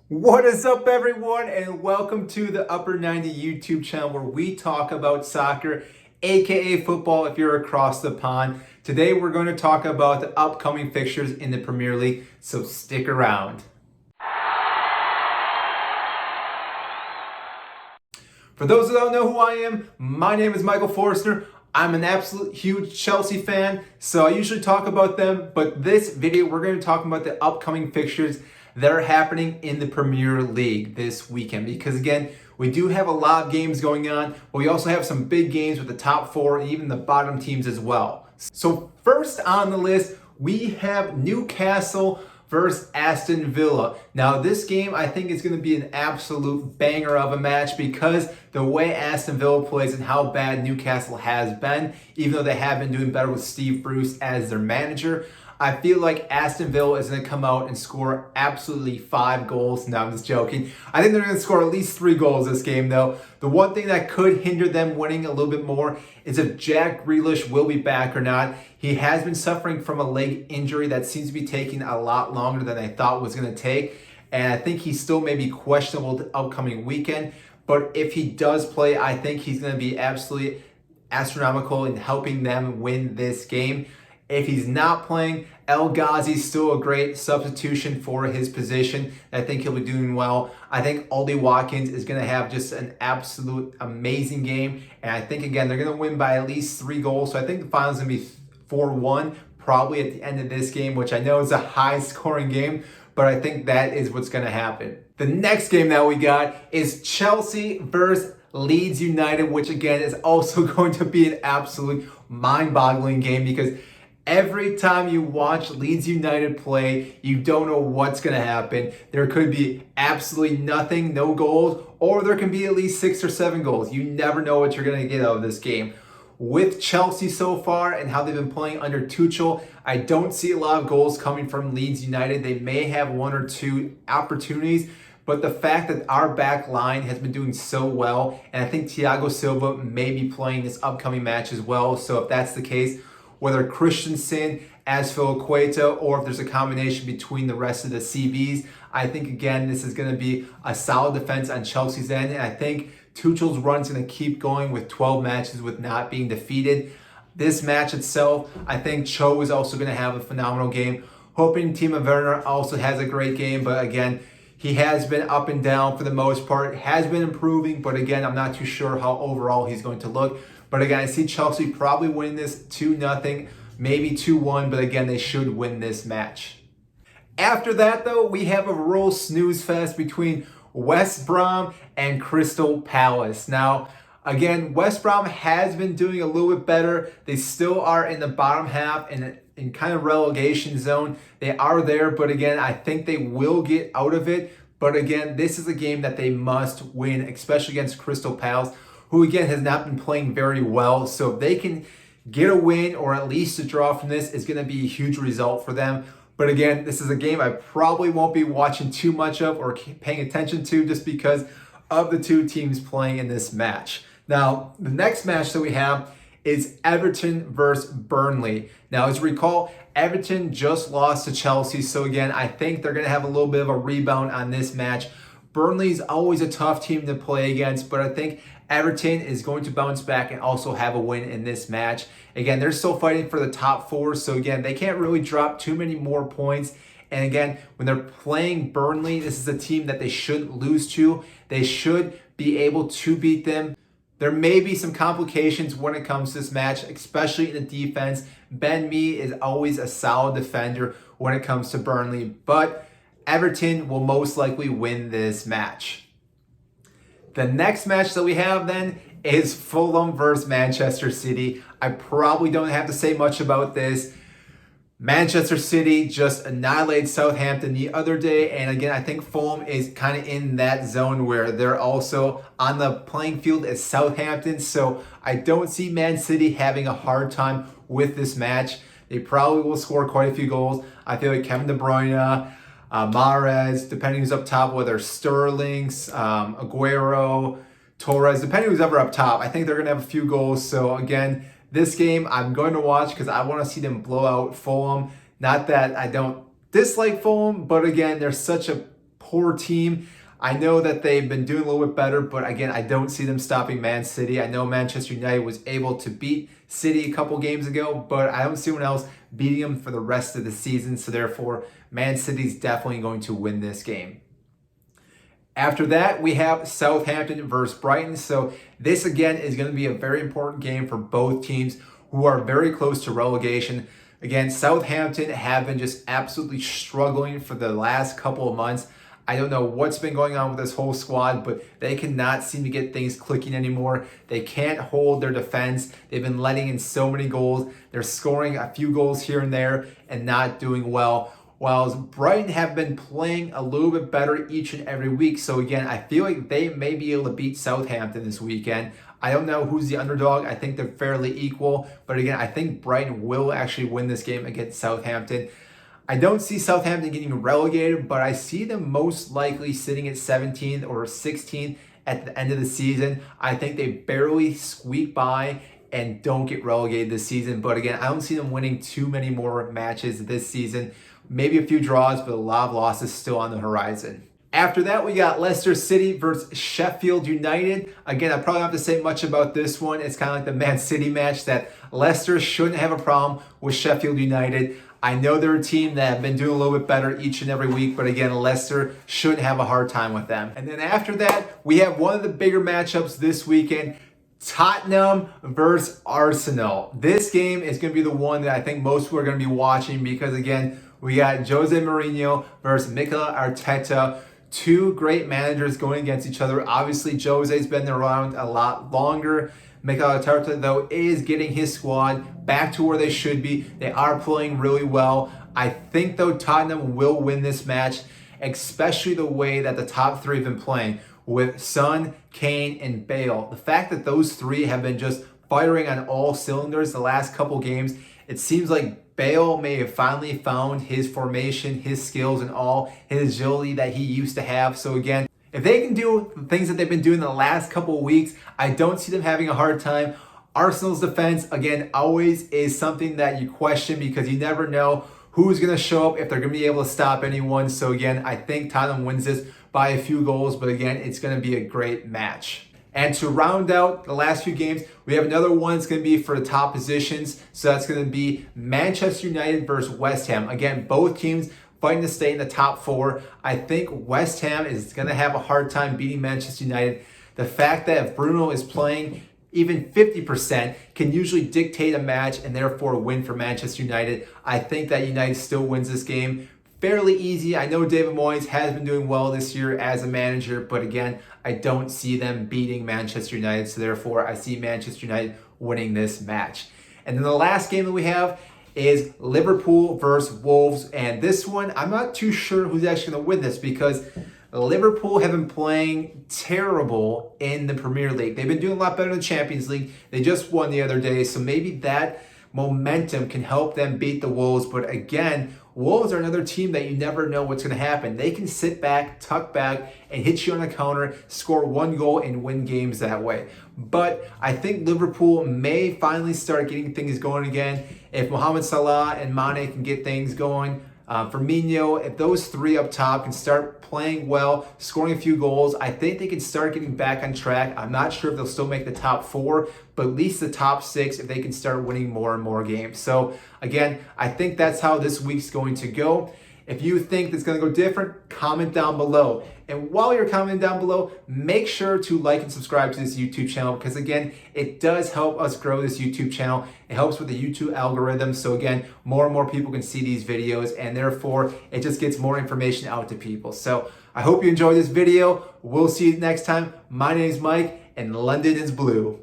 What is up, everyone, and welcome to the Upper 90 YouTube channel where we talk about soccer, aka football if you're across the pond. Today we're going to talk about the upcoming fixtures in the Premier League, so stick around. For those who don't know who I am, my name is Michael Forrester. I'm an absolute huge Chelsea fan, so I usually talk about them, but this video we're going to talk about the upcoming fixtures that are happening in the Premier League this weekend. Because again, we do have a lot of games going on, but we also have some big games with the top four and even the bottom teams as well. So first on the list, we have Newcastle versus Aston Villa. Now this game I think is going to be an absolute banger of a match because the way Aston Villa plays and how bad Newcastle has been, even though they have been doing better with Steve Bruce as their manager, I feel like Aston Villa is going to come out and score absolutely 5 goals. No, I'm just joking. I think they're going to score at least 3 goals this game, though. The one thing that could hinder them winning a little bit more is if Jack Grealish will be back or not. He has been suffering from a leg injury that seems to be taking a lot longer than I thought it was going to take. And I think he still may be questionable the upcoming weekend. But if he does play, I think he's going to be absolutely astronomical in helping them win this game. If he's not playing, El Ghazi's still a great substitution for his position. I think he'll be doing well. I think Ollie Watkins is going to have just an absolute amazing game. And I think, again, they're going to win by at least 3 goals. So I think the final's going to be 4-1 probably at the end of this game, which I know is a high-scoring game, but I think that is what's going to happen. The next game that we got is Chelsea versus Leeds United, which, again, is also going to be an absolute mind-boggling game because every time you watch Leeds United play, you don't know what's going to happen. There could be absolutely nothing, no goals, or there can be at least 6 or 7 goals. You never know what you're going to get out of this game. With Chelsea so far and how they've been playing under Tuchel, I don't see a lot of goals coming from Leeds United. They may have 1 or 2 opportunities, but the fact that our back line has been doing so well, and I think Thiago Silva may be playing this upcoming match as well. So if that's the case, whether Christensen, Azpilicueta, or if there's a combination between the rest of the CBs, I think, again, this is going to be a solid defense on Chelsea's end. And I think Tuchel's run is going to keep going with 12 matches with not being defeated. This match itself, I think Cho is also going to have a phenomenal game. Hoping Timo Werner also has a great game. But again, he has been up and down for the most part. Has been improving. But again, I'm not too sure how overall he's going to look. But again, I see Chelsea probably winning this 2-0, maybe 2-1, but again, they should win this match. After that, though, we have a real snooze fest between West Brom and Crystal Palace. Now, again, West Brom has been doing a little bit better. They still are in the bottom half and in kind of relegation zone. They are there, but again, I think they will get out of it. But again, this is a game that they must win, especially against Crystal Palace, who again has not been playing very well. So if they can get a win or at least a draw from this, it's going to be a huge result for them. But again, this is a game I probably won't be watching too much of or paying attention to just because of the 2 teams playing in this match. Now, the next match that we have is Everton versus Burnley. Now, as you recall, Everton just lost to Chelsea. So again, I think they're going to have a little bit of a rebound on this match. Burnley is always a tough team to play against, but I think Everton is going to bounce back and also have a win in this match. Again, they're still fighting for the top 4, so again, they can't really drop too many more points. And again, when they're playing Burnley, this is a team that they shouldn't lose to. They should be able to beat them. There may be some complications when it comes to this match, especially in the defense. Ben Mee is always a solid defender when it comes to Burnley, but Everton will most likely win this match. The next match that we have then is Fulham versus Manchester City. I probably don't have to say much about this. Manchester City just annihilated Southampton the other day. And again, I think Fulham is kind of in that zone where they're also on the playing field as Southampton. So I don't see Man City having a hard time with this match. They probably will score quite a few goals. I feel like Kevin De Bruyne, Mahrez, depending who's up top, whether Sterling, Aguero, Torres, depending who's ever up top, I think they're going to have a few goals. So again, this game I'm going to watch because I want to see them blow out Fulham. Not that I don't dislike Fulham, but again, they're such a poor team. I know that they've been doing a little bit better, but again, I don't see them stopping Man City. I know Manchester United was able to beat City a couple games ago, but I don't see anyone else beating them for the rest of the season. So therefore, Man City's definitely going to win this game. After that, we have Southampton versus Brighton. So this again is going to be a very important game for both teams who are very close to relegation. Again, Southampton have been just absolutely struggling for the last couple of months. I don't know what's been going on with this whole squad, but they cannot seem to get things clicking anymore. They can't hold their defense. They've been letting in so many goals. They're scoring a few goals here and there and not doing well. While Brighton have been playing a little bit better each and every week. So again, I feel like they may be able to beat Southampton this weekend. I don't know who's the underdog. I think they're fairly equal. But again, I think Brighton will actually win this game against Southampton. I don't see Southampton getting relegated, but I see them most likely sitting at 17th or 16th at the end of the season. I think they barely squeak by and don't get relegated this season. But again, I don't see them winning too many more matches this season. Maybe a few draws, but a lot of losses still on the horizon. After that, we got Leicester City versus Sheffield United. Again, I probably don't have to say much about this one. It's kind of like the Man City match that Leicester shouldn't have a problem with Sheffield United. I know they're a team that have been doing a little bit better each and every week, but again, Leicester shouldn't have a hard time with them. And then after that, we have one of the bigger matchups this weekend, Tottenham versus Arsenal. This game is going to be the one that I think most people are going to be watching because again, we got Jose Mourinho versus Mikel Arteta. Two great managers going against each other. Obviously, Jose's been around a lot longer. Mikel Arteta, though, is getting his squad back to where they should be. They are playing really well. I think, though, Tottenham will win this match, especially the way that the top three have been playing with Son, Kane, and Bale. The fact that those three have been just firing on all cylinders the last couple games, it seems like Bale may have finally found his formation, his skills, and all his agility that he used to have. So again, if they can do the things that they've been doing the last couple of weeks, I don't see them having a hard time. Arsenal's defense, again, always is something that you question because you never know who's going to show up, if they're going to be able to stop anyone. So again, I think Tottenham wins this by a few goals, but again, it's going to be a great match. And to round out the last few games, we have another one that's going to be for the top positions. So that's going to be Manchester United versus West Ham. Again, both teams fighting to stay in the top four. I think West Ham is going to have a hard time beating Manchester United. The fact that if Bruno is playing even 50% can usually dictate a match and therefore win for Manchester United. I think that United still wins this game fairly easy. I know David Moyes has been doing well this year as a manager, but again, I don't see them beating Manchester United. So therefore, I see Manchester United winning this match. And then the last game that we have is Liverpool versus Wolves. And this one, I'm not too sure who's actually going to win this because Liverpool have been playing terrible in the Premier League. They've been doing a lot better in the Champions League. They just won the other day. So maybe that momentum can help them beat the Wolves. But again, Wolves are another team that you never know what's going to happen. They can sit back, tuck back, and hit you on a counter, score one goal, and win games that way. But I think Liverpool may finally start getting things going again. If Mohamed Salah and Mane can get things going, Firmino, if those three up top can start playing well, scoring a few goals, I think they can start getting back on track. I'm not sure if they'll still make the top four, but at least the top six if they can start winning more and more games. So again, I think that's how this week's going to go. If you think it's going to go different, comment down below. And while you're commenting down below, make sure to like and subscribe to this YouTube channel because again, it does help us grow this YouTube channel. It helps with the YouTube algorithm. So again, more and more people can see these videos and therefore it just gets more information out to people. So I hope you enjoyed this video. We'll see you next time. My name is Mike and London is blue.